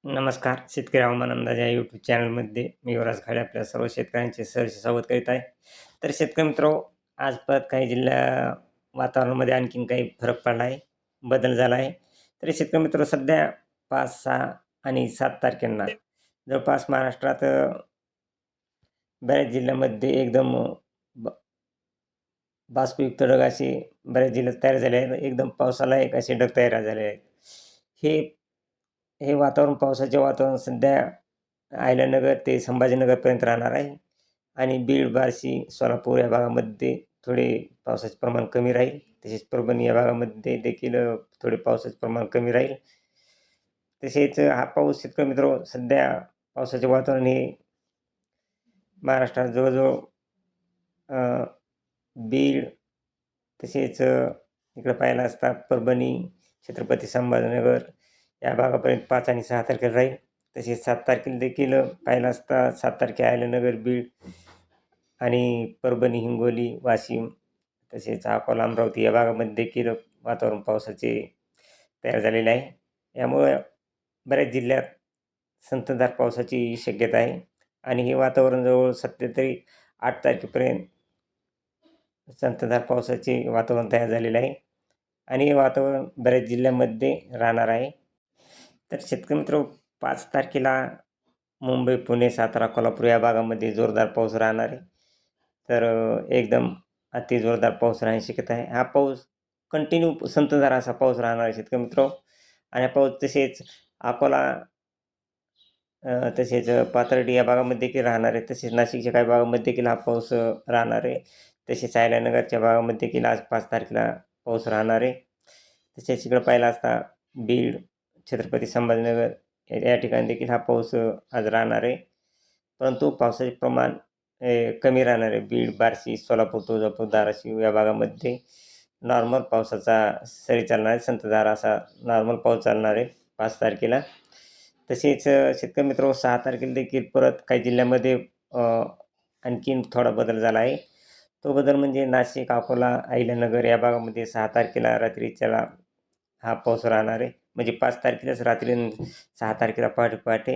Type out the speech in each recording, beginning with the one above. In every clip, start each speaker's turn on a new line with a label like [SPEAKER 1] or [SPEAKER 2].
[SPEAKER 1] नमस्कार. शेतकरी हवामान अंदाज या यूट्यूब चॅनलमध्ये मी युवराज खाडे आपल्या सर्व शेतकऱ्यांचे सहर्ष स्वागत करीत आहे. तर शेतकरी मित्रो, आज परत काही वातावरणामध्ये आणखीन काही फरक पडला आहे, बदल झाला आहे. तर शेतकरी मित्र सध्या 5, 6 आणि 7 तारखेंना जवळपास महाराष्ट्रात बऱ्याच जिल्ह्यामध्ये एकदम ब बाष्पयुक्त ढग असे बऱ्याच जिल्ह्यात तयार झाले आहेत. एकदम पावसाला एक असे ढग तयार झाले आहेत. हे हे वातावरण पावसाचे वातावरण सध्या अहिल्यानगर ते संभाजीनगरपर्यंत राहणार आहे आणि बीड, बार्शी, सोलापूर या भागामध्ये थोडे पावसाचे प्रमाण कमी राहील. तसेच परभणी या भागामध्ये देखील थोडे पावसाचे प्रमाण कमी राहील. तसेच हा पाऊस शेतकरी मित्रांनो, सध्या पावसाचे वातावरण हे महाराष्ट्रात जवळजवळ बीड तसेच इकडं पाहायला असता परभणी, छत्रपती संभाजीनगर या भागापर्यंत 5 आणि 6 तारखेला राहील. तसेच 7 तारखेला देखील पाहायला असता 7 तारखेला अहिल्यानगर, बीड आणि परभणी, हिंगोली, वाशिम तसेच अकोला, अमरावती या भागामध्ये देखील वातावरण पावसाचे तयार झालेले आहे. यामुळे बऱ्याच जिल्ह्यात संततधार पावसाची शक्यता आहे आणि हे वातावरण जवळ सध्या तरी 8 तारखेपर्यंत संततधार पावसाचे वातावरण तयार झालेलं आहे आणि हे वातावरण बऱ्याच जिल्ह्यांमध्ये राहणार आहे. तर शेतकरी मित्र, 5 तारखेला मुंबई, पुणे, सातारा, कोल्हापूर या भागामध्ये जोरदार पाऊस राहणार आहे. तर एकदम अति जोरदार पाऊस राहण्याची शक्यता आहे. हा पाऊस कंटिन्यू संततधार असा पाऊस राहणार आहे शेतकरी मित्र. आणि हा पाऊस तसेच अकोला तसेच पाथर्डी या भागामध्ये देखील राहणार आहे. तसेच नाशिकच्या काही भागामध्ये देखील हा पाऊस राहणार आहे. तसेच अहिल्यानगरच्या भागामध्ये देखील आज 5 तारखेला पाऊस राहणार आहे. तसेच इकडं पाहिला असता बीड, छत्रपती संभाजीनगर या ठिकाणी देखील हा पाऊस आज राहणार आहे. परंतु पावसाचे प्रमाण कमी राहणार आहे. बीड, बार्शी, सोलापूर, तुळजापूर, धाराशिव या भागामध्ये नॉर्मल पावसाचा सरी चालणार आहे. संततधार असा नॉर्मल पाऊस चालणार आहे 5 तारखेला. तसेच शेतकरी मित्र, 6 तारखेला देखील परत काही जिल्ह्यामध्ये आणखीन थोडा बदल झाला आहे. तो बदल म्हणजे नाशिक, अकोला, अहिल्यानगर या भागामध्ये 6 तारखेला रात्रीच्याला हा पाऊस राहणार आहे. म्हणजे 5 तारखेलाच रात्री 6 तारखेला पहाटे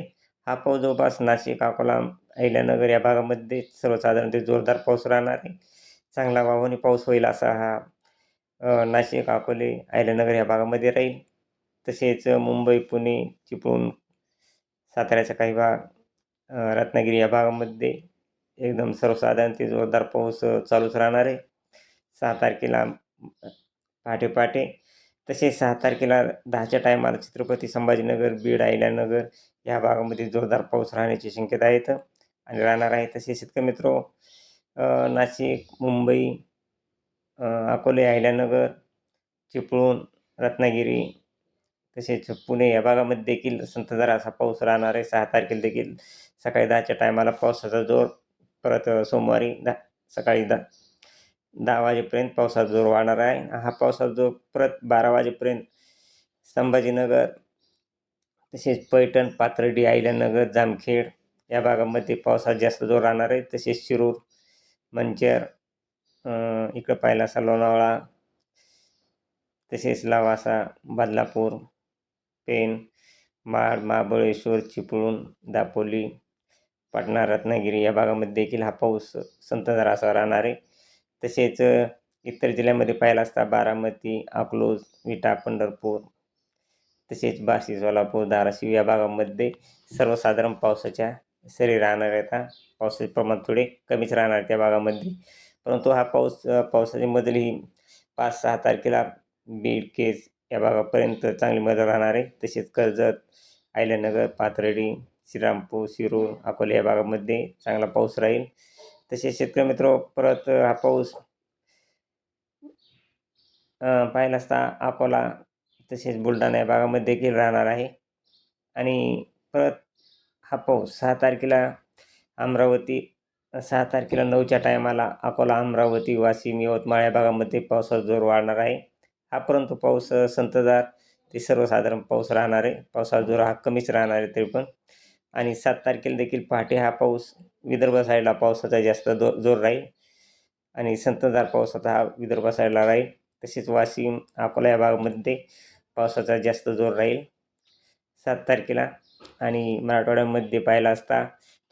[SPEAKER 1] हा पाऊस जवळपास नाशिक, अकोला, अहिल्यानगर या भागामध्ये सर्वसाधारणतः जोरदार पाऊस राहणार आहे. चांगला वाहूनी पाऊस होईल असा हा नाशिक, अकोले, अहिल्यानगर या भागामध्ये राहील. तसेच मुंबई, पुणे, चिपळूण, साताऱ्याचा काही भाग, रत्नागिरी या भागामध्ये एकदम सर्वसाधारण ते जोरदार पाऊस चालूच राहणार आहे 6 तारखेला पहाटे. तसेच 6 तारखेला 10च्या टायमाला छत्रपती संभाजीनगर, बीड, अहिल्यानगर या भागामध्ये जोरदार पाऊस राहण्याची शक्यता आहे आणि राहणार आहे. तसेच शेतकरी मित्र, नाशिक, मुंबई, अकोले, अहिल्यानगर, चिपळूण, रत्नागिरी तसेच पुणे या भागामध्ये देखील संततधार असा पाऊस राहणार आहे. 6 तारखेला देखील सकाळी 10च्या टायमाला पावसाचा जोर परत सोमवारी सकाळी 10 वाजेपर्यंत पावसाचा जोर वाढणार आहे. हा पावसाचा जोर परत 12 वाजेपर्यंत संभाजीनगर तसेच पैठण, पाथर्डी, अहिल्यानगर, जामखेड या भागामध्ये पावसाचा जास्त जोर राहणार आहे. तसेच शिरूर, मंचर, इकडं पाहिला असा लोणावळा, तसेच लवासा, बदलापूर, पेण, महाड, महाबळेश्वर, चिपळूण, दापोली, पाटणा, रत्नागिरी या भागामध्ये देखील हा पाऊस संततधार असा राहणार आहे. तसेच इतर जिल्ह्यामध्ये पाहिला असता बारामती, अकलूज, विटा, पंढरपूर तसेच बार्शी, सोलापूर, धाराशिव या भागामध्ये सर्वसाधारण पावसाच्या सरी राहणार आहेत. पावसाचे प्रमाण थोडे कमीच राहणार त्या भागामध्ये. परंतु हा पावसाची मजल ही 5-6 तारखेला बीड, केज या भागापर्यंत चांगली मजल राहणार आहे. तसेच कर्जत, अहिल्यानगर, पाथर्डी, श्रीरामपूर, शिरूर, अकोले या भागामध्ये चांगला पाऊस राहील. तसेच शेतकरी मित्र, परत हा पाऊस पाहिला असता अकोला तसेच बुलढाणा या भागामध्ये देखील राहणार आहे. आणि परत हा पाऊस 6 तारखेला अमरावती 6 तारखेला 9च्या टायमाला अकोला, अमरावती, वाशिम, यवतमाळ या भागामध्ये पावसाचा जोर वाढणार आहे. हा परंतु पाऊस संततधार ते सर्वसाधारण पाऊस राहणार आहे. पावसाचा जोर हा कमीच राहणार आहे तरी पण. आणि 7 तारखेला देखील पहाटे हा पाऊस विदर्भ साईडला पावसाचा जास्त जोर राहील आणि संततधार पाऊस आता हा विदर्भ साईडला राहील. तसेच वाशिम, अकोला या भागामध्ये पावसाचा जास्त जोर राहील 7 तारखेला. आणि मराठवाड्यामध्ये पाहिला असता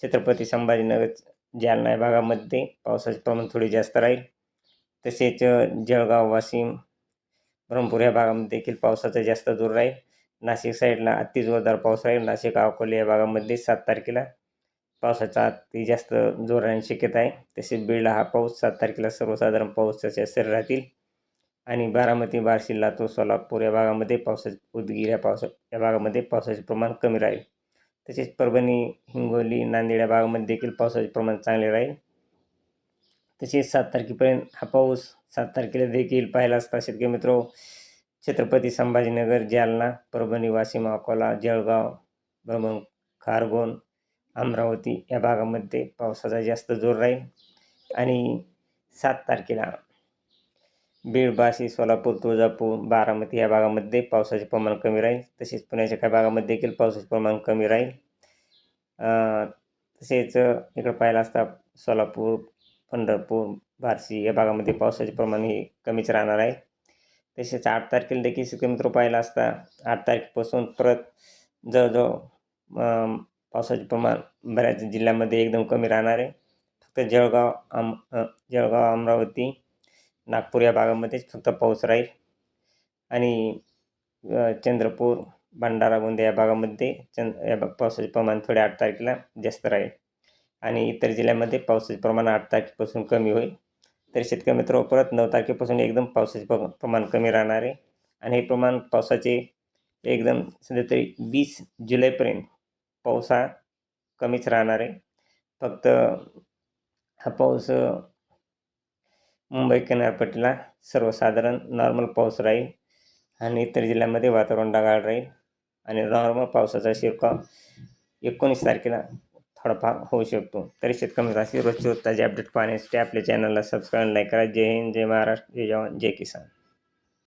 [SPEAKER 1] छत्रपती संभाजीनगर, जालना या भागामध्ये पावसाचे प्रमाण थोडे जास्त राहील. तसेच जळगाव, वाशिम, ब्रह्मपूर या भागामध्ये देखील पावसाचा जास्त जोर राहील. नाशिक साईडला अति जोरदार पाऊस राहील. नाशिक, अकोले या भागामध्ये 7 तारखेला पावसाचा अति जास्त जोर राहण्याची शक्यता आहे. तसेच बीडला हा पाऊस 7 तारखेला सर्वसाधारण पावसाच्या सरी राहतील. आणि बारामती, बार्शी, लातूर, सोलापूर या भागामध्ये उदगीर या भागामध्ये पावसाचे प्रमाण कमी राहील. तसेच परभणी, हिंगोली, नांदेड या भागामध्ये देखील पावसाचे प्रमाण चांगले राहील. तसेच 7 तारखेपर्यंत हा पाऊस 7 तारखेला देखील पाहिला असता शेतकरी मित्रो, छत्रपती संभाजीनगर, जालना, परभणी, वाशिम, अकोला, जळगाव, खारघोन, अमरावती या भागामध्ये पावसाचा जास्त जोर राहील. आणि 7 तारखेला बीड, बार्शी, सोलापूर, तुळजापूर, बारामती या भागामध्ये पावसाचे प्रमाण कमी राहील. तसेच पुण्याच्या काही भागामध्ये देखील पावसाचे प्रमाण कमी राहील. तसेच इकडं पाहिलं असता सोलापूर, पंढरपूर, बार्शी या भागामध्ये पावसाचे प्रमाण हे कमीच राहणार आहे. तसेच 8 तारखेला देखील शेतकरी मित्र पाहिला असता 8 तारखेपासून परत जवळजवळ पावसाचे प्रमाण बऱ्याच जिल्ह्यामध्ये एकदम कमी राहणार आहे. फक्त जळगाव, अमरावती, नागपूर या भागामध्येच फक्त पाऊस राहील. आणि चंद्रपूर, भंडारा, गोंदिया या भागामध्ये पावसाचे प्रमाण थोडे 8 तारखेला जास्त राहील. आणि इतर जिल्ह्यामध्ये पावसाचे प्रमाण 8 तारखेपासून कमी होईल. तर शेतकरी मित्र परत 9 तारखेपासून एकदम पावसाचे प्रमाण कमी राहणार आहे. आणि हे प्रमाण पावसाचे एकदम सध्या तरी 20 जुलैपर्यंत पाऊस हा कमीच राहणार आहे. फक्त हा पाऊस मुंबई किनारपट्टीला सर्वसाधारण नॉर्मल पाऊस राहील. आणि इतर जिल्ह्यामध्ये वातावरण ढगाळ राहील. आणि नॉर्मल पावसाचा शिरकाव 19 तारखेला थोडाफार होऊ शकतो. तरी शेतकरी मित्रांनो, रोजचे ताजे अपडेट पाहण्यासाठी आपल्या चॅनलला सबस्क्राईब, लाईक करा. जय हिंद, जय महाराष्ट्र, जय जवान, जय किसान.